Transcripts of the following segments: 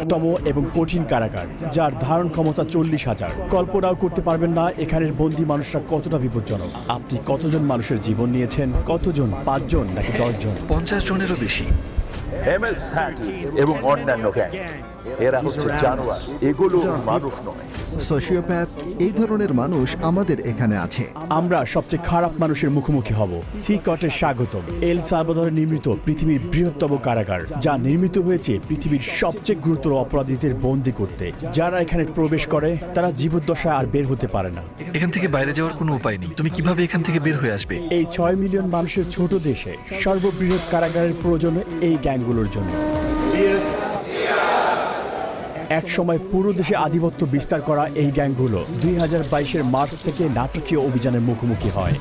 বৃহত্তম এবং কঠিন কারাগার, যার ধারণ ক্ষমতা 40,000। কল্পনাও করতে পারবেন না এখানের বন্দী মানুষরা কতটা বিপজ্জনক। আপনি কতজন মানুষের জীবন নিয়েছেন? কতজন? 5 জন নাকি 10 জন? 50 জনেরও বেশি। MS-13 এবং অন্যান্য গ্যাং, এরা হচ্ছে জানোয়ার, এগুলো মানুষ নয়। সোশিওপ্যাথ, এই ধরনের মানুষ আমাদের এখানে আছে। আমরা সবচেয়ে খারাপ মানুষের মুখোমুখি হব। সিকটের স্বাগতম। এল সালভাদরে নির্মিত পৃথিবীর বৃহত্তম কারাগার, যা নির্মিত হয়েছে পৃথিবীর সবচেয়ে গুরুতর অপরাধীদের বন্দী করতে। যারা এখানে প্রবেশ করে তারা জীবদ্দশায় আর বের হতে পারে না। এখান থেকে বাইরে যাওয়ার কোনো উপায় নেই। তুমি কিভাবে এখান থেকে বের হয়ে আসবে? এই 6 মিলিয়ন মানুষের ছোট দেশে সর্ববৃহৎ কারাগারের প্রয়োজন এই গ্যাংগুলোর জন্য। এক সময় পুরো দেশে আধিপত্য বিস্তার করা এই গ্যাংগুলো 2022-এর মার্চ থেকে নাটকীয় অভিযানের মুখোমুখি হয়।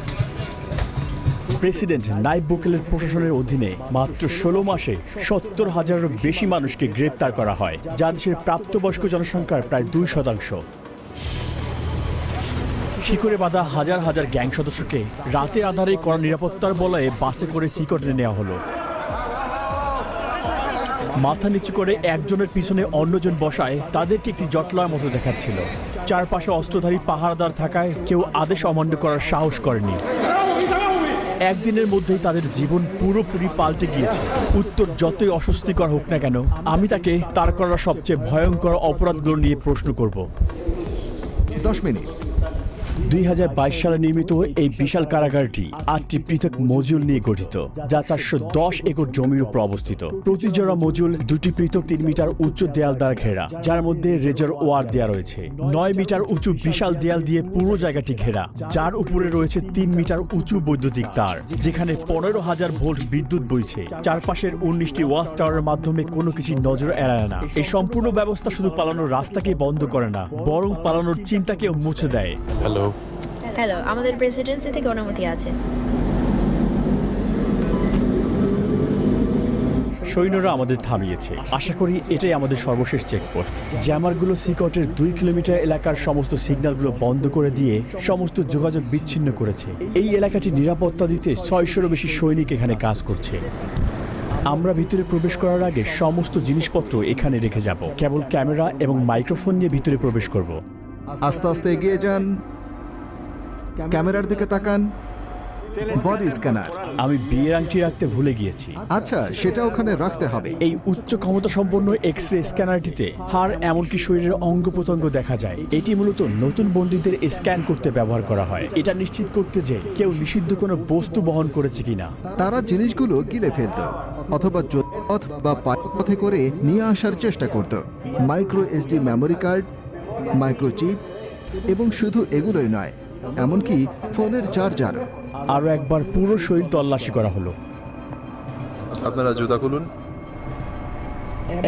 প্রেসিডেন্ট নাইব বুকেলের প্রশাসনের অধীনে মাত্র 16 মাসে 70,000-এরও বেশি মানুষকে গ্রেপ্তার করা হয়, যা দেশের প্রাপ্তবয়স্ক জনসংখ্যার প্রায় 2%। শিকড়ে বাঁধা হাজার হাজার গ্যাং সদস্যকে রাতের আধারে কড়া নিরাপত্তার বলয়ে বাসে করে সিকটে নেওয়া হলো। মাথা নিচু করে একজনের পিছনে অন্যজন বসায় তাদেরকে একটি জটলার মতো দেখাচ্ছিল। চারপাশে অস্ত্রধারী পাহারাদার থাকায় কেউ আদেশ অমান্য করার সাহস করেনি। একদিনের মধ্যেই তাদের জীবন পুরোপুরি পাল্টে গিয়েছে। উত্তর যতই অস্বস্তিকর হোক না কেন, আমি তাকে তার করা সবচেয়ে ভয়ঙ্কর অপরাধগুলো নিয়ে প্রশ্ন করব। 10 মিনিট। 2022 সালে নির্মিত এই বিশাল কারাগারটি 8টি পৃথক মজুল নিয়ে গঠিত, যা 410 একর জমির উপর অবস্থিত। প্রতি জোড়া মজুল 2টি পৃথক 3 মিটার উচ্চ দেয়াল দ্বারা ঘেরা, যার মধ্যে রেজার ওয়ার দেয়া রয়েছে। 9 মিটার উঁচু বিশাল দেয়াল দিয়ে পুরো জায়গাটি ঘেরা, যার উপরে রয়েছে 3 মিটার উঁচু বৈদ্যুতিক তার, যেখানে 15,000 ভোল্ট বিদ্যুৎ বইছে। চারপাশের 19টি ওয়াচ টাওয়ারের মাধ্যমে কোনো কিছু নজর এড়ায় না। এই সম্পূর্ণ ব্যবস্থা শুধু পালানোর রাস্তাকেই বন্ধ করে না, বরং পালানোর চিন্তাকেও মুছে দেয়। হ্যালো, আমাদের প্রেসিডেন্সি থেকে অনুমতি আছে। সৈন্যরা আমাদের থামিয়েছে। আশা করি এটাই আমাদের সর্বশেষ চেকপোস্ট। জ্যামারগুলো সিকটের 2 কিলোমিটার এলাকার সমস্ত সিগন্যালগুলো বন্ধ করে দিয়ে সমস্ত যোগাযোগ বিচ্ছিন্ন করেছে। এই এলাকাটি নিরাপত্তা দিতে 600-এরও বেশি সৈনিক এখানে কাজ করছে। আমরা ভিতরে প্রবেশ করার আগে সমস্ত জিনিসপত্র এখানে রেখে যাব। কেবল ক্যামেরা এবং মাইক্রোফোন নিয়ে ভিতরে প্রবেশ করব। আস্তে আস্তে এগিয়ে যান, ক্যামেরার দিকে তাকান। Body scanner. আমি বিয়ের আংটি রাখতে ভুলে গিয়েছি। আচ্ছা, সেটা ওখানে রাখতে হবে। এই উচ্চ ক্ষমতা সম্পন্ন এক্স-রে স্ক্যানারটিতে হাড় এমনকি শরীরের অঙ্গ প্রত্যঙ্গ দেখা যায়। এটি মূলত নতুন বন্দীদের স্ক্যান করতে ব্যবহার করা হয়, এটা নিশ্চিত করতে যে কেউ নিষিদ্ধ কোনো বস্তু বহন করেছে কিনা। তারা জিনিসগুলো গিলে ফেলত অথবা পথ বা পথে করে নিয়ে আসার চেষ্টা করত। Micro SD memory card, microchip, এবং শুধু এগুলোই নয়, এমনকি ফোনের চার্জারও। আরও একবার পুরো শরীর তল্লাশি করা হলো। আপনারা জুতা খুলুন।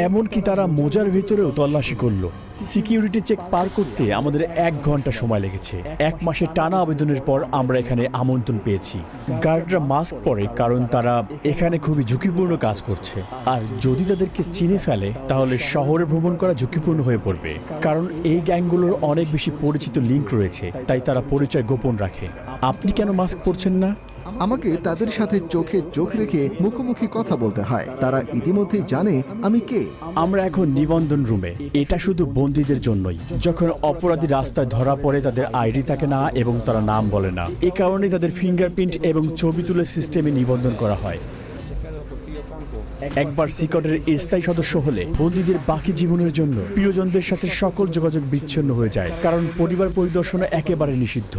এমনকি তারা মোজার ভিতরেও তল্লাশি করলো। সিকিউরিটি চেক পার করতে আমাদের 1 ঘন্টা সময় লেগেছে। 1 মাসের টানা আবেদনের পর আমরা এখানে আমন্ত্রণ পেয়েছি। গার্ডরা মাস্ক পরে, কারণ তারা এখানে খুবই ঝুঁকিপূর্ণ কাজ করছে। আর যদি তাদেরকে চিনে ফেলে তাহলে শহরে ভ্রমণ করা ঝুঁকিপূর্ণ হয়ে পড়বে, কারণ এই গ্যাংগুলোর অনেক বেশি পরিচিত লিঙ্ক রয়েছে, তাই তারা পরিচয় গোপন রাখে। আপনি কেন মাস্ক পরছেন না? আমাকে তাদের সাথে চোখে চোখ রেখে মুখোমুখি কথা বলতে হয়। তারা ইতিমধ্যেই জানে আমি কে। আমরা এখন নিবন্ধন রুমে। এটা শুধু বন্দীদের জন্যই। যখন অপরাধী রাস্তায় ধরা পড়ে তাদের আইডি থাকে না এবং তারা নাম বলে না। এ কারণে তাদের ফিঙ্গারপ্রিন্ট এবং ছবি তুলে সিস্টেমে নিবন্ধন করা হয়। একবার সিকটের স্থায়ী সদস্য হলে বন্দীদের বাকি জীবনের জন্য প্রিয়জনদের সাথে সকল যোগাযোগ বিচ্ছিন্ন হয়ে যায়, কারণ পরিবার পরিদর্শন একেবারে নিষিদ্ধ।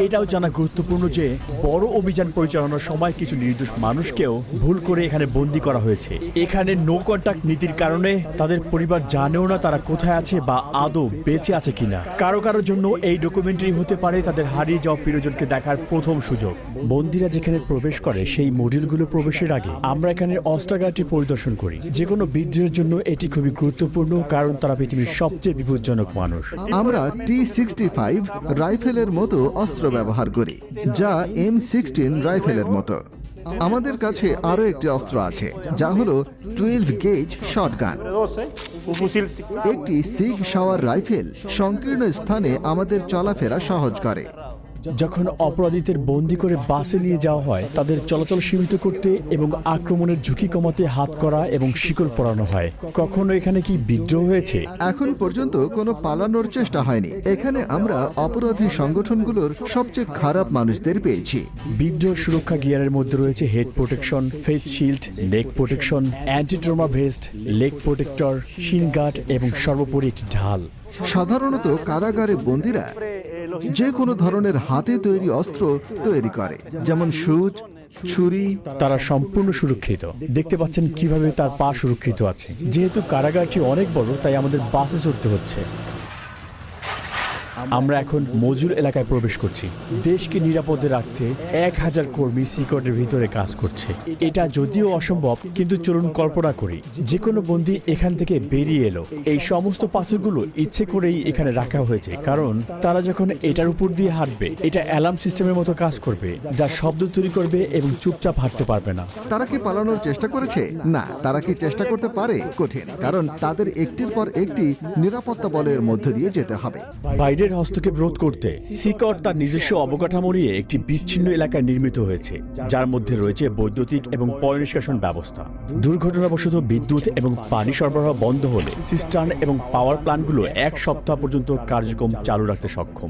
এটাও জানা গুরুত্বপূর্ণ যে বড় অভিযান পরিচালনার সময় কিছু নির্দোষ মানুষকেও ভুল করে এখানে বন্দী করা হয়েছে। এখানে নো কন্টাক্ট নীতির কারণে তাদের পরিবার জানেও না তারা কোথায় আছে বা আদৌ বেঁচে আছে কিনা। কারো কারোর জন্য এই ডকুমেন্টারি হতে পারে তাদের হারিয়ে যাওয়া প্রিয়জনকে দেখার প্রথম সুযোগ। বন্দীরা যেখানে প্রবেশ করে সেই মডিউলগুলো প্রবেশের আগে আমরা এখানে অস্ত্রাগারটি পরিদর্শন করি। যে কোনো বিদ্রোহের জন্য এটি খুবই গুরুত্বপূর্ণ, কারণ তারা পৃথিবীর সবচেয়ে বিপজ্জনক মানুষ। আমরা T65 রাইফেলের মতো অস্ত্র ব্যবহার করি, যা M16 রাইফেলের মতো। আমাদের কাছে আরো একটি অস্ত্র আছে, যা হলো 12 গেজ শটগান। একটি সিগ শাওয়ার রাইফেল সংকীর্ণ স্থানে আমাদের চলাফেরা সহজ করে। যখন অপরাধীদের বন্দি করে বাসে নিয়ে যাওয়া হয়, তাদের চলাচল সীমিত করতে এবং আক্রমণের ঝুঁকি কমাতে হাত করা এবং শিকড় পরানো হয়। কখনো এখানে কি বিদ্রোহ হয়েছে? এখন পর্যন্ত কোনো পালানোর চেষ্টা হয়নি। এখানে আমরা অপরাধী সংগঠনগুলোর সবচেয়ে খারাপ মানুষদের পেয়েছি। বিদ্রোহ সুরক্ষা গিয়ারের মধ্যে রয়েছে head protection, face shield, neck protection, anti trauma vest, leg protector, shin guard এবং সর্বোপরি একটি ঢাল। সাধারণত কারাগারে বন্দীরা যে কোনো ধরনের হাতে তৈরি অস্ত্র তৈরি করে, যেমন সুচ, ছুরি। তারা সম্পূর্ণ সুরক্ষিত। দেখতে পাচ্ছেন কিভাবে তার পা সুরক্ষিত আছে। যেহেতু কারাগারটি অনেক বড়, তাই আমাদের বাসে চড়তে হচ্ছে। আমরা এখন মজুল এলাকায় প্রবেশ করছি। দেশকে নিরাপদে রাখতে 1000 কর্মী সিকটের ভিতরে কাজ করছে। এটা যদিও অসম্ভব, কিন্তু চলুন কল্পনা করি যে কোনো বন্দী এখান থেকে বেরিয়ে এলো। এই সমস্ত পাথরগুলো ইচ্ছে করেই এখানে রাখা হয়েছে, কারণ তারা যখন এটার উপর দিয়ে হাঁটবে, এটা অ্যালার্ম সিস্টেমের মতো কাজ করবে, যা শব্দ তৈরি করবে এবং চুপচাপ হাঁটতে পারবে না। তারা কি পালানোর চেষ্টা করেছে? না। তারা কি চেষ্টা করতে পারে? কঠিন, কারণ তাদের একটির পর একটি নিরাপত্তা বলয়ের মধ্য দিয়ে যেতে হবে। বাইরের হস্তক্ষেপ রোধ করতে সিকট তার নিজস্ব অবকাঠামো নিয়ে একটি বিচ্ছিন্ন এলাকায় নির্মিত হয়েছে, যার মধ্যে রয়েছে বৈদ্যুতিক এবং পয়ঃনিষ্কাশন ব্যবস্থা। দুর্ঘটনাবশত বিদ্যুৎ এবং পানি সরবরাহ বন্ধ হলে সিস্টার্ন এবং পাওয়ার প্ল্যান্টগুলো 1 সপ্তাহ পর্যন্ত কার্যক্রম চালু রাখতে সক্ষম।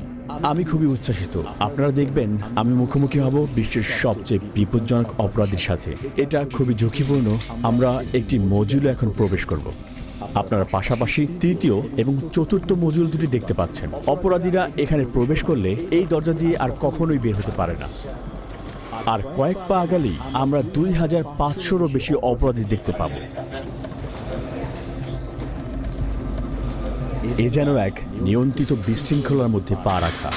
আমি খুবই উচ্ছ্বাসিত। আপনারা দেখবেন আমি মুখোমুখি হব বিশ্বের সবচেয়ে বিপজ্জনক অপরাধীর সাথে। এটা খুবই ঝুঁকিপূর্ণ। আমরা একটি মজুলে এখন প্রবেশ করব। আপনারা পাশাপাশি তৃতীয় এবং চতুর্থ মজুল দুটি দেখতে পাচ্ছেন। অপরাধীরা এখানে প্রবেশ করলে এই দরজা দিয়ে আর কখনোই বের হতে পারে না। আর কয়েক পা আগালেই আমরা 2500-রও বেশি অপরাধী দেখতে পাব। এ যেন এক নিয়ন্ত্রিত বিশৃঙ্খলার মধ্যে পা রাখা।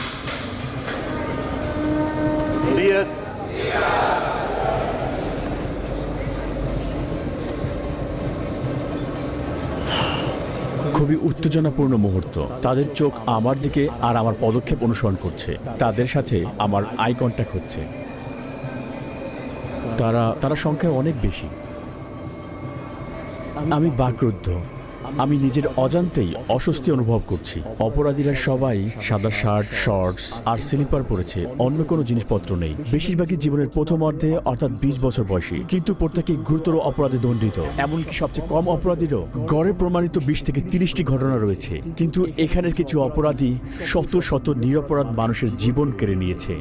খুবই উত্তেজনাপূর্ণ মুহূর্ত। তাদের চোখ আমার দিকে আর আমার পদক্ষেপ অনুসরণ করছে। তাদের সাথে আমার আই কন্ট্যাক্ট হচ্ছে। তারা সংখ্যায় অনেক বেশি। আমি বাকরুদ্ধ। আমি নিজের অজান্তেই অস্বস্তি অনুভব করছি। অপরাধীরা সবাই সাদা শার্ট, শর্টস আর স্লিপার পরেছে। অন্য কোনো জিনিসপত্র নেই। বেশিরভাগই জীবনের প্রথম অর্ধে, অর্থাৎ 20 বছর বয়সী, কিন্তু প্রত্যেকেই গুরুতর অপরাধে দণ্ডিত। এমনকি সবচেয়ে কম অপরাধীরও গড়ে প্রমাণিত 20 থেকে 30টি ঘটনা রয়েছে। কিন্তু এখানের কিছু অপরাধী শত শত নিরপরাধ মানুষের জীবন কেড়ে নিয়েছে।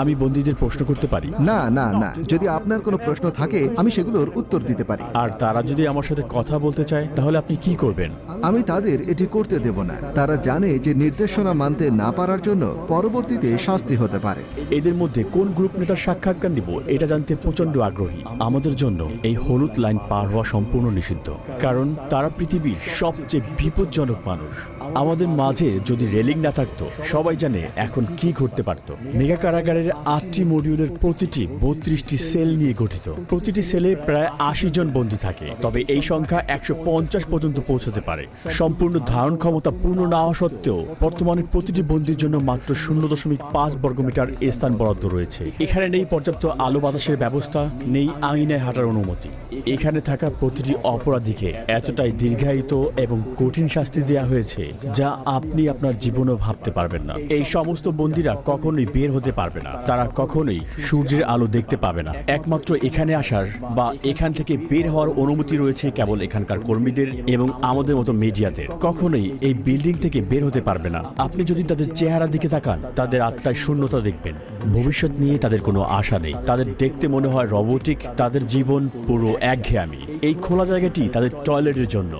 আমি বন্দীদের প্রশ্ন করতে পারি? না না না, যদি আপনার কোনো প্রশ্ন থাকে আমি সেগুলোর উত্তর দিতে পারি। আর তারা যদি আমার সাথে কথা বলতে চায়, তাহলে আপনি কি করবেন? আমি তাদের এটি করতে দেব না। তারা জানে যে নির্দেশনা মানতে না পারার জন্য পরবর্তীতে শাস্তি হতে পারে। এদের মধ্যে কোন গ্রুপ নেতার সাক্ষাৎকার নিব এটা জানতে প্রচন্ড আগ্রহী। আমাদের জন্য এই হলুদ লাইন পার হওয়া সম্পূর্ণ নিষিদ্ধ, কারণ তারা পৃথিবীর সবচেয়ে বিপজ্জনক মানুষ। আমাদের মাঝে যদি রেলিং না থাকতো, সবাই জানে এখন কি ঘটতে পারত। মেগা কারাগারের 8টি মডিউলের প্রতিটি 32টি সেল নিয়ে গঠিত। প্রতিটি সেলে প্রায় 80 জন বন্দী থাকে, তবে এই সংখ্যা 150 পর্যন্ত পৌঁছাতে পারে। সম্পূর্ণ ধারণ ক্ষমতা পূর্ণ না হওয়া সত্ত্বেও বর্তমানে প্রতিটি বন্দীর জন্য মাত্র 0.5 বর্গমিটার স্থান বরাদ্দ রয়েছে। এখানে নেই পর্যাপ্ত আলো বাতাসের ব্যবস্থা, নেই আঙিনায় হাঁটার অনুমতি। এখানে থাকা প্রতিটি অপরাধীকে এতটাই দীর্ঘায়িত এবং কঠিন শাস্তি দেওয়া হয়েছে যা আপনি আপনার জীবনেও ভাবতে পারবেন না। এই সমস্ত বন্দীরা কখনোই বের হতে পারবে না। তারা কখনোই সূর্যের আলো দেখতে পাবে না। একমাত্র এখানে আসার বা এখান থেকে বের হওয়ার অনুমতি রয়েছে কেবল এখানকার কর্মীদের এবং আমাদের মতো মিডিয়াদের। কখনোই এই বিল্ডিং থেকে বের হতে পারবে না। আপনি যদি তাদের চেহারার দিকে তাকান, তাদের আত্মায় শূন্যতা দেখবেন। ভবিষ্যৎ নিয়ে তাদের কোনো আশা নেই। তাদের দেখতে মনে হয় রোবটিক। তাদের জীবন পুরো একঘেয়েমি। এই খোলা জায়গাটি তাদের টয়লেটের জন্য।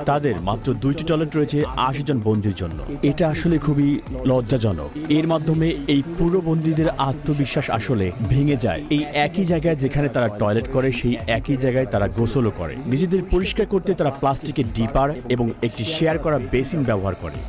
তাদের মাত্র 2টি টয়লেট রয়েছে 80 জন বন্দীর জন্য। এটা আসলে খুবই লজ্জাজনক। এর মাধ্যমে এই পুরো বন্দীদের আত্মবিশ্বাস আসলে ভেঙে যায়। এই একই জায়গায় যেখানে তারা টয়লেট করে, সেই একই জায়গায় তারা গোসলও করে। নিজেদের পরিষ্কার করতে তারা প্লাস্টিকের ডিপার এবং একটি শেয়ার করা বেসিন ব্যবহার করে।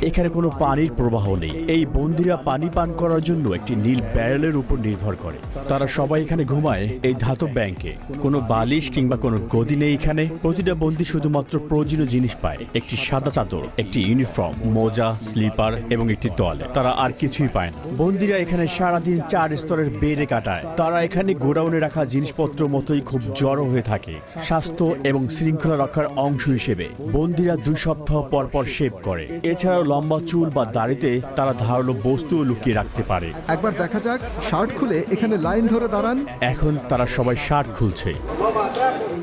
এখানে কোনো পানির প্রবাহ নেই। এই বন্দীরা পানি পান করার জন্য একটি নীল ব্যারেলের উপর নির্ভর করে। তারা সবাই এখানে ঘুমায় এই ধাতব ব্যাংকে। কোনো বালিশ কিংবা কোনো গদি নেই এখানে। প্রতিটা বন্দী শুধুমাত্র প্রয়োজনীয় জিনিস পায়: একটি সাদা চাদর, একটি ইউনিফর্ম, মোজা, স্লিপার এবং একটি তোয়ালে। তারা আর কিছুই পায় না। বন্দীরা এখানে সারাদিন 4 স্তরের বেডে কাটায়। তারা এখানে গোডাউনে রাখা জিনিসপত্র মতোই খুব জড়ো হয়ে থাকে। স্বাস্থ্য এবং শৃঙ্খলা রক্ষার অংশ হিসেবে বন্দীরা 2 সপ্তাহ পর পর শেভ করে। এছাড়া এছাড়াও লম্বা চুল বা দাড়িতে তারা ধারালো বস্তু লুকিয়ে রাখতে পারে। একবার দেখা যাক, শার্ট খুলে এখানে লাইন ধরে দাঁড়ান। এখন তারা সবাই শার্ট খুলছে।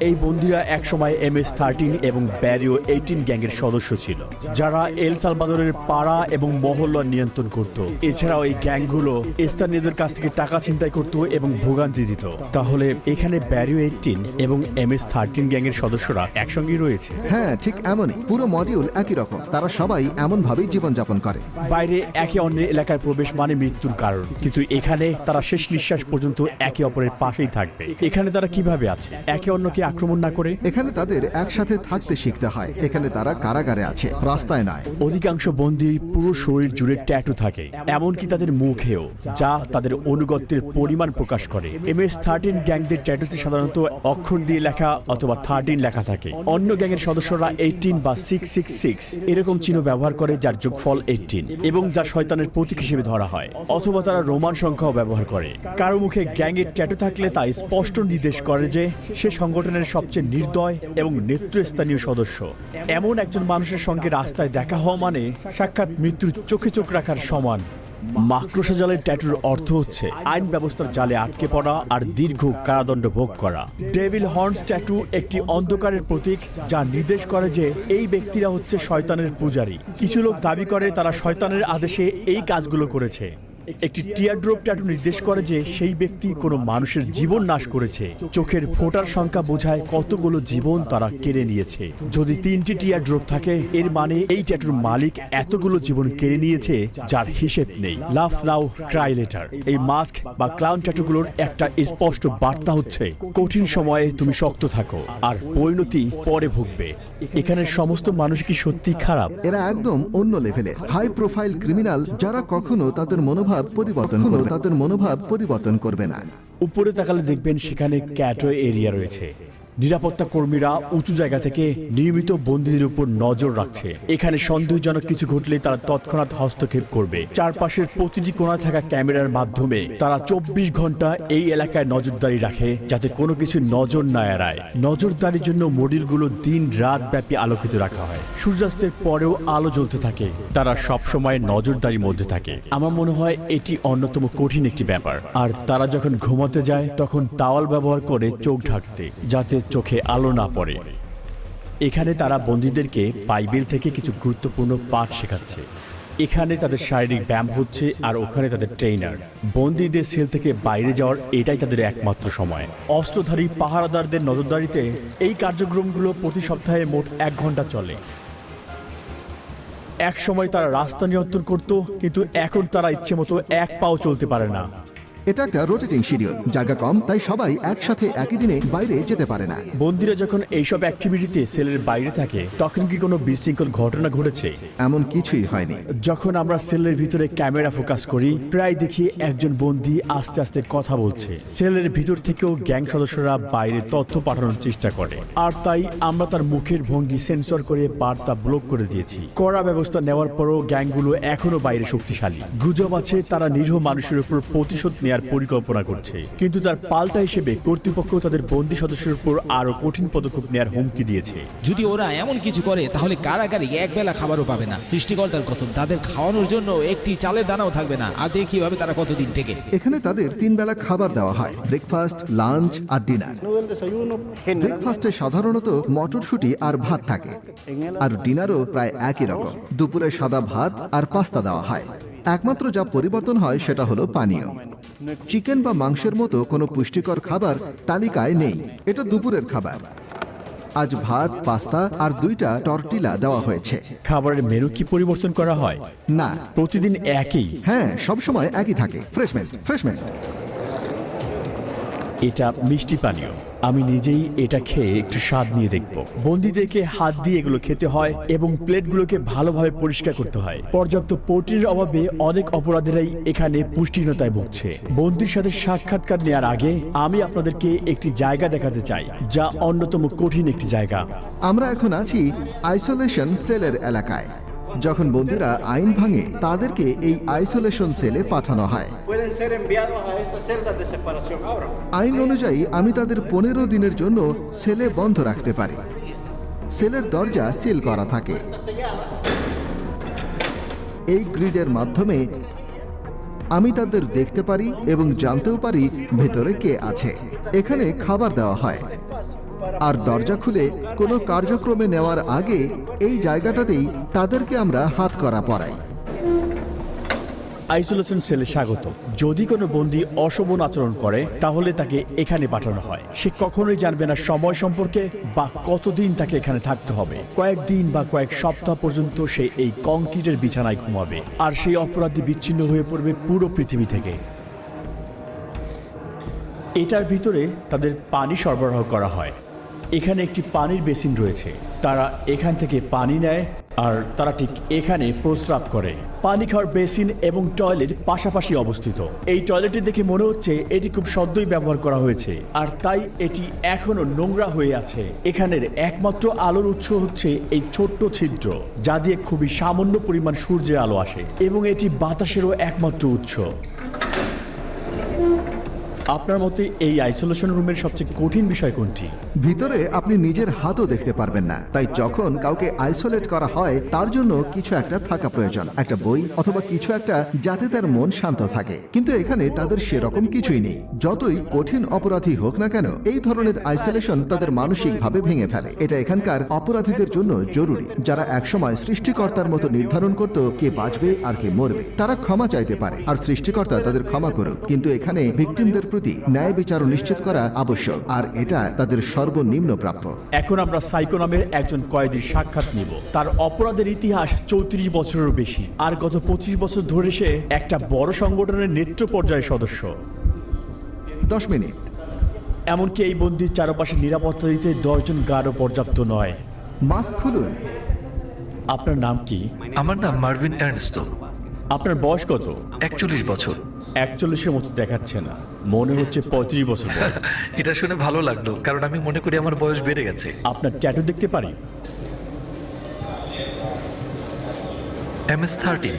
এই বন্দীরা একসময় MS-13 এবং ব্যারিও 18 গ্যাংয়ের সদস্য ছিল, যারা এল সালভাদোরের পাড়া এবং মহল্লা নিয়ন্ত্রণ করত। এছাড়াও এই গ্যাংগুলো স্থানীয়দের কাছ থেকে টাকা ছিনতাই করত এবং ভোগান্তি দিত। তাহলে এখানে ব্যারিও 18 এবং MS-13 গ্যাংয়ের সদস্যরা একসঙ্গেই রয়েছে। হ্যাঁ, ঠিক এমনই। পুরো মডিউল একই রকম। তারা সবাই এমনভাবেই জীবনযাপন করে। বাইরে একে অন্যের এলাকায় প্রবেশ মানে মৃত্যুর কারণ, কিন্তু এখানে তারা শেষ নিঃশ্বাস পর্যন্ত একে অপরের পাশেই থাকবে। এখানে তারা কিভাবে আছে একে অন্যকে আক্রমণ না করে? এখানে তাদের একসাথে থাকতে শিখতে হয়। এখানে তারা কারাগারে আছে, রাস্তায় নয়। অধিকাংশ বন্দী পুরো শরীর জুড়ে ট্যাটু থাকে, এমনকি তাদের মুখেও, যা তাদের অনুগত্যের পরিমাণ প্রকাশ করে। MS-13 গ্যাংদের ট্যাটুতে সাধারণত অক্ষর দিয়ে লেখা অথবা 13 লেখা থাকে। অন্য গ্যাংয়ের সদস্যরা 18 বা 666 এরকম চিহ্ন ব্যবহার করে, যার যোগফল 18 এবং যা শয়তানের প্রতীক হিসেবে ধরা হয়। অথবা তারা রোমান সংখ্যাও ব্যবহার করে। কারো মুখে গ্যাংয়ের ট্যাটু থাকলে তা স্পষ্ট নির্দেশ করে যে সে সংগঠনের সবচেয়ে নির্দয় এবং নেতৃস্থানীয় সদস্য। এমন একজন মানুষের সঙ্গে রাস্তায় দেখা হওয়া মানে সাক্ষাৎ মৃত্যুর চোখে চোখ রাখার সমান। মাকড়সা জালের ট্যাটুর অর্থ হচ্ছে আইন ব্যবস্থার জালে আটকে পড়া আর দীর্ঘ কারাদণ্ড ভোগ করা। ডেভিল হর্নস ট্যাটু একটি অন্ধকারের প্রতীক, যা নির্দেশ করে যে এই ব্যক্তিরা হচ্ছে শয়তানের পূজারী। কিছু লোক দাবি করে তারা শয়তানের আদেশে এই কাজগুলো করেছে। একটি টিয়ারড্রপ ট্যাটু নির্দেশ করে যে সেই ব্যক্তি কোনো মানুষের জীবন নাশ করেছে। চোখের ফোঁটার সংখ্যা বোঝায় কতগুলো জীবন তারা কেড়ে নিয়েছে। যদি 3টি টিয়ারড্রপ থাকে, এর মানে এই ট্যাটুর মালিক এতগুলো জীবন কেড়ে নিয়েছে যার হিসেব নেই। লাভ নাও ক্রাই লেটার, এই মাস্ক বা ক্লাউন ট্যাটুগুলোর একটা স্পষ্ট বার্তা হচ্ছে কঠিন সময়ে তুমি শক্ত থাকো আর পরিণতি পরে ভুগবে। এখানে সমস্ত মানুষ কি সত্যি খারাপ? এরা একদম অন্য লেভেলের হাই প্রোফাইল ক্রিমিনাল, যারা কখনো তাদের মনোভাব পরিবর্তন করবে না। উপরে তাকালে দেখবেন সেখানে ক্যাটওয়ে এরিয়া রয়েছে। নিরাপত্তা কর্মীরা উঁচু জায়গা থেকে নিয়মিত বন্দীদের উপর নজর রাখছে। এখানে সন্দেহজনক কিছু ঘটলে তারা তৎক্ষণাৎ হস্তক্ষেপ করবে। চারপাশের প্রতিটি কোণায় থাকা ক্যামেরার মাধ্যমে তারা 24 ঘন্টা এই এলাকায় নজরদারি রাখে, যাতে কোনো কিছু নজর না এড়ায়। নজরদারির জন্য মডিউলগুলো দিন রাত ব্যাপী আলোকিত রাখা হয়। সূর্যাস্তের পরেও আলো জ্বলতে থাকে। তারা সবসময় নজরদারির মধ্যে থাকে। আমার মনে হয় এটি অন্যতম কঠিন একটি ব্যাপার। আর তারা যখন ঘুমাতে যায় তখন তাওয়াল ব্যবহার করে চোখ ঢাকতে, যাতে চোখে আলো না পড়ে। এখানে তারা বন্দীদেরকে বাইবেল থেকে কিছু গুরুত্বপূর্ণ পাঠ শেখাচ্ছে। এখানে তাদের শারীরিক ব্যায়াম হচ্ছে আর ওখানে তাদের ট্রেনার। বন্দীদের সেল থেকে বাইরে যাওয়ার এটাই তাদের একমাত্র সময়। অস্ত্রধারী পাহারাদারদের নজরদারিতে এই কার্যক্রমগুলো প্রতি সপ্তাহে মোট 1 ঘন্টা চলে। এক সময় তারা রাস্তা নিয়ন্ত্রণ করত, কিন্তু এখন তারা ইচ্ছে মতো এক পাও চলতে পারে না। এটা একটা রোটেটিং শিডিউল, জায়গা কম, তাই সবাই একসাথে একই দিনে বাইরে যেতে পারে না। বন্দীরা যখন এইসব অ্যাক্টিভিটিতে সেলের বাইরে থাকে, তখন কি কোনো বিশৃঙ্খল ঘটনা ঘটেছে? এমন কিছুই হয়নি। যখন আমরা সেলের ভিতরে ক্যামেরা ফোকাস করি, প্রায় দেখি একজন বন্দী আস্তে আস্তে কথা বলছে। সেলের ভিতর থেকেও গ্যাং সদস্যরা বাইরে তথ্য পাঠানোর চেষ্টা করে, আর তাই আমরা তার মুখের ভঙ্গি সেন্সর করে বার্তা ব্লক করে দিয়েছি। কড়া ব্যবস্থা নেওয়ার পরও গ্যাংগুলো এখনো বাইরে শক্তিশালী। গুজব আছে তারা নিরীহ মানুষের উপর প্রতিশোধ নেওয়ার পরিকল্পনা করছে, কিন্তু তার পাল্টা হিসেবে কর্তৃপক্ষ তাদের বন্দী সদস্যের উপর আরো কঠিন পদক্ষেপ নেওয়ার হুমকি দিয়েছে। যদি ওরা এমন কিছু করে তাহলে কারাগারে একবেলা খাবারও পাবে না। সৃষ্টিকর্তার কসম, তাদের খাওয়ানোর জন্য একটি চালের দানাও থাকবে না। আর দেখি কিভাবে তারা কতদিন টেকে। এখানে তাদের 3 বেলা খাবার দেওয়া হয়, ব্রেকফাস্ট, লাঞ্চ আর ডিনার। ব্রেকফাস্টে সাধারণত মটরশুঁটি আর ভাত থাকে, আর ডিনারও প্রায় একই রকম। দুপুরে সাদা ভাত আর পাস্তা দেওয়া হয়। একমাত্র যা পরিবর্তন হয় সেটা হলো পানীয়। চিকেন বা মাংসের মতো কোনো পুষ্টিকর খাবার তালিকায় নেই। এটা দুপুরের খাবার। আজ ভাত, পাস্তা আর 2টা টর্টিলা দেওয়া হয়েছে। খাবারের মেনু কি পরিবর্তন করা হয়? না, প্রতিদিন একই। হ্যাঁ, সবসময় একই থাকে। ফ্রেশমেন্ট। এটা মিষ্টি পানীয়। আমি নিজেই এটা খেয়ে একটু স্বাদ নিয়ে দেখব। বন্দীদেরকে হাত দিয়ে এগুলো খেতে হয় এবং প্লেটগুলোকে ভালোভাবে পরিষ্কার করতে হয়। পর্যাপ্ত প্রোটিনের অভাবে অনেক অপরাধীরাই এখানে পুষ্টিহীনতায় ভুগছে। বন্দীর সাথে সাক্ষাৎকার নেওয়ার আগে আমি আপনাদেরকে একটি জায়গা দেখাতে চাই, যা অন্যতম কঠিন একটি জায়গা। আমরা এখন আছি আইসোলেশন সেলের এলাকায়। যখন বন্দীরা আইন ভাঙে, তাদেরকে এই আইসোলেশন সেলে পাঠানো হয়। আইন অনুযায়ী আমি তাদের 15 দিনের জন্য সেলে বন্ধ রাখতে পারি। সেলের দরজা সিল করা থাকে। এই গ্রিডের মাধ্যমে আমি তাদের দেখতে পারি এবং জানতেও পারি ভেতরে কে আছে। এখানে খাবার দেওয়া হয়, আর দরজা খুলে কোনো কার্যক্রমে নেওয়ার আগে এই জায়গাটাতেই তাদেরকে আমরা হাতকড়া পরাই। আইসোলেশন সেলে স্বাগত। যদি কোনো বন্দী অশোভন আচরণ করে তাহলে তাকে এখানে পাঠানো হয়। সে কখনোই জানবে না সময় সম্পর্কে বা কতদিন তাকে এখানে থাকতে হবে। কয়েকদিন বা কয়েক সপ্তাহ পর্যন্ত সে এই কংক্রিটের বিছানায় ঘুমাবে, আর সেই অপরাধী বিচ্ছিন্ন হয়ে পড়বে পুরো পৃথিবী থেকে। এটার ভিতরে তাদের পানি সরবরাহ করা হয়। এখানে একটি পানির বেসিন রয়েছে। তারা এখান থেকে পানি নেয় আর তারা ঠিক এখানে প্রস্রাব করে। পানি খাওয়ার বেসিন এবং টয়লেট পাশাপাশি অবস্থিত। এই টয়লেটটি দেখে মনে হচ্ছে এটি খুব সদ্যই ব্যবহার করা হয়েছে, আর তাই এটি এখনো নোংরা হয়ে আছে। এখানের একমাত্র আলোর উৎস হচ্ছে এই ছোট্ট ছিদ্র, যা দিয়ে খুবই সামান্য পরিমাণ সূর্যের আলো আসে, এবং এটি বাতাসেরও একমাত্র উৎস। আপনার মতে এই আইসোলেশন রুমের সবচেয়ে কঠিন বিষয় কোনটি? ভিতরে আপনি নিজের হাতও দেখতে পারবেন না, তাই যখন কাউকে আইসোলেট করা হয় তার জন্য কিছু একটা থাকা প্রয়োজন, একটা বই অথবা কিছু একটা, যাতে তার মন শান্ত থাকে। কিন্তু এখানে তাদের সেরকম কিছুই নেই। যতই কঠিন অপরাধী হোক না কেন, এই ধরনের আইসোলেশন তাদের মানসিকভাবে ভেঙে ফেলে। এটা এখানকার অপরাধীদের জন্য জরুরি, যারা একসময় সৃষ্টিকর্তার মতো নির্ধারণ করত কে বাঁচবে আর কে মরবে। তারা ক্ষমা চাইতে পারে, আর সৃষ্টিকর্তা তাদের ক্ষমা করুক। কিন্তু এখানে ভিকটিমদের প্রতি ন্যায় বিচার নিশ্চিত করা আবশ্যক, আর এটা তাদের সর্বনিম্ন প্রাপ্য। এখন আমরা সাইকো নামের একজন কয়েদির সাক্ষাৎ নিব। তার অপরাধের ইতিহাস 34 বছরেরও বেশি, আর গত 25 বছর ধরে সে একটা বড় সংগঠনের নেতৃত্ব পর্যায়ের সদস্য। 10 মিনিট। এমনকি এই বন্দির চারপাশে নিরাপত্তা দিতে 10 জন গার্ডও পর্যাপ্ত নয়। মাস্ক খুলুন। আপনার নাম কি? আমার নাম মার্ভিন এর্নস্টো। আপনার বয়স কত? 41 বছর। 41-এর মতো দেখাচ্ছে না, মনে হচ্ছে 35 বছর বয়স। এটা শুনে ভালো লাগলো, কারণ আমি মনে করি আমার বয়স বেড়ে গেছে। আপনার ট্যাটু দেখতে পারি? MS-13।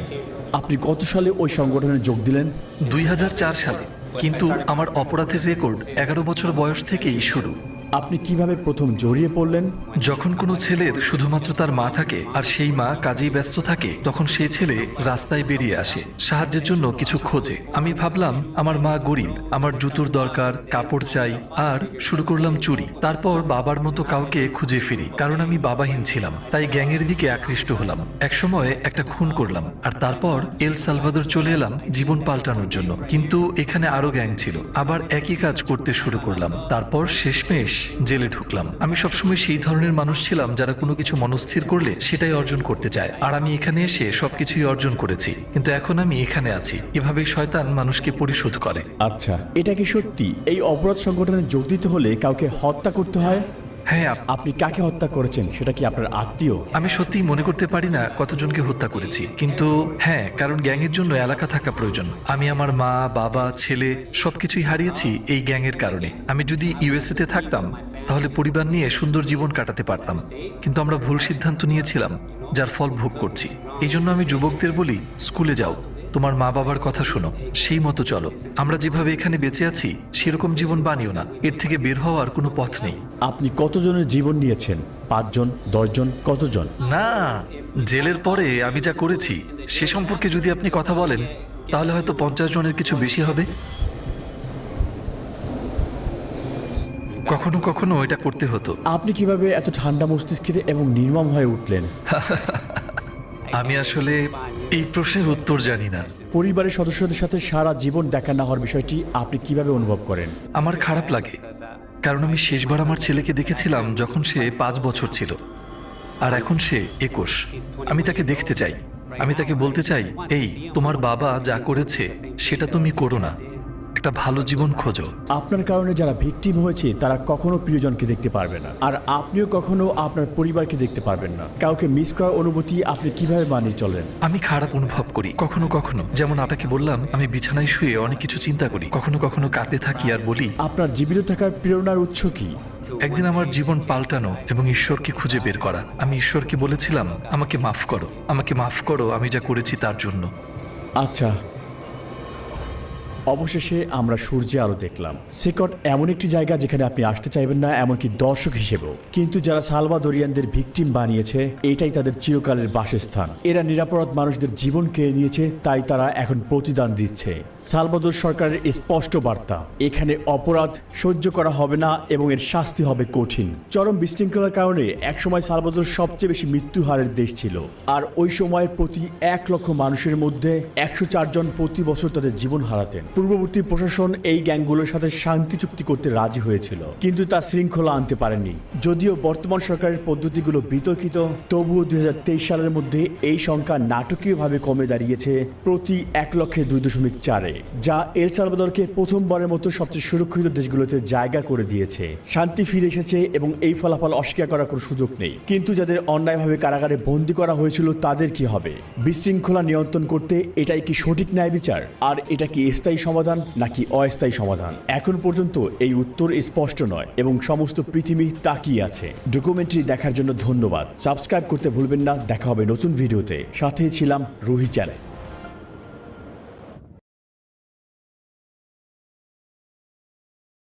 আপনি কত সালে ওই সংগঠনে যোগ দিলেন? 2004 সালে, কিন্তু আমার অপরাধের রেকর্ড 11 বছর বয়স থেকেই শুরু। আপনি কিভাবে প্রথম জড়িয়ে পড়লেন? যখন কোনো ছেলের শুধুমাত্র তার মা থাকে আর সেই মা কাজেই ব্যস্ত থাকে, তখন সেই ছেলে রাস্তায় বেরিয়ে আসে সাহায্যের জন্য কিছু খোঁজে। আমি ভাবলাম আমার মা গরিব, আমার জুতোর দরকার, কাপড় চাই, আর শুরু করলাম চুরি। তারপর বাবার মতো কাউকে খুঁজে ফিরি, কারণ আমি বাবাহীন ছিলাম, তাই গ্যাংয়ের দিকে আকৃষ্ট হলাম। একসময় একটা খুন করলাম, আর তারপর এল সালভাদর চলে এলাম জীবন পাল্টানোর জন্য। কিন্তু এখানে আরো গ্যাং ছিল, আবার একই কাজ করতে শুরু করলাম। তারপর শেষমেশ জেলে ঢুকলাম। আমি সবসময় সেই ধরনের মানুষ ছিলাম যারা কোনো কিছু মনস্থির করলে সেটাই অর্জন করতে চায়, আর আমি এখানে এসে সবকিছুই অর্জন করেছি। কিন্তু এখন আমি এখানে আছি। এভাবেই শয়তান মানুষকে পরিশোধ করে। আচ্ছা, এটা কি সত্যি এই অপরাধ সংগঠনে যোগ দিতে হলে কাউকে হত্যা করতে হয়? হ্যাঁ। আপনি কাকে হত্যা করেছেন? সেটা কি আপনার আত্মীয়? আমি সত্যিই মনে করতে পারি না কতজনকে হত্যা করেছি, কিন্তু হ্যাঁ, কারণ গ্যাংয়ের জন্য এলাকা থাকা প্রয়োজন। আমি আমার মা, বাবা, ছেলে সবকিছুই হারিয়েছি এই গ্যাংয়ের কারণে। আমি যদি USA তে থাকতাম তাহলে পরিবার নিয়ে সুন্দর জীবন কাটাতে পারতাম, কিন্তু আমরা ভুল সিদ্ধান্ত নিয়েছিলাম, যার ফল ভোগ করছি। এই জন্য আমি যুবকদের বলি, স্কুলে যাও, তোমার মা বাবার কথা শোনো, সেই মতো চলো। আমরা যেভাবে এখানে বেঁচে আছি সেরকম জীবন বানিও না, এর থেকে বের হওয়ার কোনো পথ নেই। আপনি কতজনের জীবন নিয়েছেন? 5 জন, 10 জন, কতজন? না, জেলের পরে আমি যা করেছি সে সম্পর্কে যদি আপনি কথা বলেন তাহলে হয়তো 50 জনের কিছু বেশি হবে। কখনো কখনো এটা করতে হতো। আপনি কিভাবে এত ঠান্ডা মস্তিষ্কের এবং নির্মম হয়ে উঠলেন? আমি আসলে এই প্রশ্নের উত্তর জানি না। পরিবারের সদস্যদের সাথে সারা জীবন দেখা না হওয়ার বিষয়টি আপনি কিভাবে অনুভব করেন? আমার খারাপ লাগে, কারণ আমি শেষবার আমার ছেলেকে দেখেছিলাম যখন সে 5 বছর ছিল, আর এখন সে 21। আমি তাকে দেখতে চাই, আমি তাকে বলতে চাই, এই তোমার বাবা যা করেছে সেটা তুমি করো না, একটা ভালো জীবন খোঁজো। আপনার কারণে যারা ভিকটিম হয়েছে তারা কখনো প্রিয়জনকে দেখতে পারবে না, আর আপনিও কখনো আপনার পরিবারকে দেখতে পারবেন না। কাউকে মিস করার অনুভূতি আপনি কিভাবে মানিয়ে চলেন? আমি খারাপ অনুভব করি কখনো কখনো, যেমন আপনাকে বললাম, আমি বিছানায় শুয়ে অনেক কিছু চিন্তা করি। কখনো কখনো কাঁদতে থাকি আর বলি, আপনার জীবিত থাকার প্রেরণার উৎস কি? একদিন আমার জীবন পাল্টানো এবং ঈশ্বরকে খুঁজে বের করা। আমি ঈশ্বরকে বলেছিলাম, আমাকে মাফ করো, আমাকে মাফ করো আমি যা করেছি তার জন্য। আচ্ছা, অবশেষে আমরা সূর্যে আলো দেখলাম। সেকট এমন একটি জায়গা যেখানে আপনি আসতে চাইবেন না, এমনকি দর্শক হিসেবেও। কিন্তু যারা সালভাদোরিয়ানদের ভিকটিম বানিয়েছে, এটাই তাদের চিরকালের বাসস্থান। এরা নিরাপরাধ মানুষদের জীবন কেড়ে নিয়েছে, তাই তারা এখন প্রতিদান দিচ্ছে। সালভাদোর সরকারের স্পষ্ট বার্তা, এখানে অপরাধ সহ্য করা হবে না এবং এর শাস্তি হবে কঠিন। চরম বিশৃঙ্খলার কারণে একসময় সালভাদোর সবচেয়ে বেশি মৃত্যু হারের দেশ ছিল, আর ওই সময় প্রতি 1 লক্ষ মানুষের মধ্যে 104 জন প্রতি বছর তাদের জীবন হারাতেন। পূর্ববর্তী প্রশাসন এই গ্যাংগুলোর সাথে শান্তি চুক্তি করতে রাজি হয়েছিল, কিন্তু তা শৃঙ্খলা আনতে পারেনি। যদিও বর্তমান সরকারের পদ্ধতিগুলো বিতর্কিত, তবুও 2023 সালের মধ্যে এই সংখ্যা নাটকীয়ভাবে কমে দাঁড়িয়েছে প্রতি 1 লক্ষে 2.4, যা এল সালভাদরকে প্রথমবারের মতো সবচেয়ে সুরক্ষিত দেশগুলোতে জায়গা করে দিয়েছে। শান্তি ফিরে এসেছে এবং এই ফলাফল অস্বীকার করার কোনো সুযোগ নেই। কিন্তু যাদের অন্যায়ভাবে কারাগারে বন্দী করা হয়েছিল তাদের কি হবে? বিশৃঙ্খলা নিয়ন্ত্রণ করতে এটাই কি সঠিক ন্যায় বিচার? আর এটা কি স্থায়ী সমাধান নাকি অস্থায়ী সমাধান? এখন পর্যন্ত এই উত্তর স্পষ্ট নয় এবং সমস্ত পৃথিবী তাকিয়ে আছে। ডকুমেন্টারি দেখার জন্য ধন্যবাদ। সাবস্ক্রাইব করতে ভুলবেন না। দেখা হবে নতুন ভিডিওতে। সাথেই ছিলাম রুহি চ্যানেল।